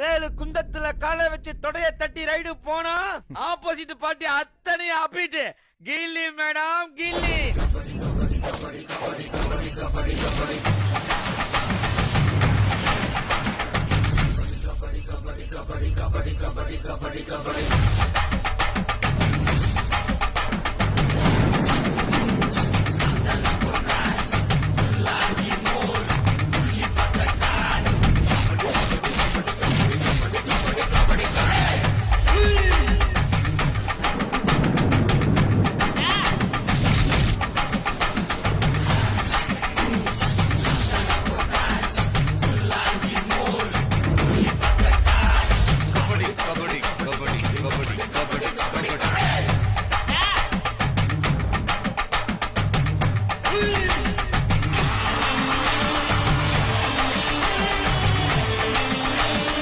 வேலு குந்தத்துல காலை வச்சு தொடைய தட்டி ரைடு போனா ஆப்போசிட் பார்ட்டி அத்தனையும் அப்பிட்டு கில்லி மேடம் கில்லி. கபடி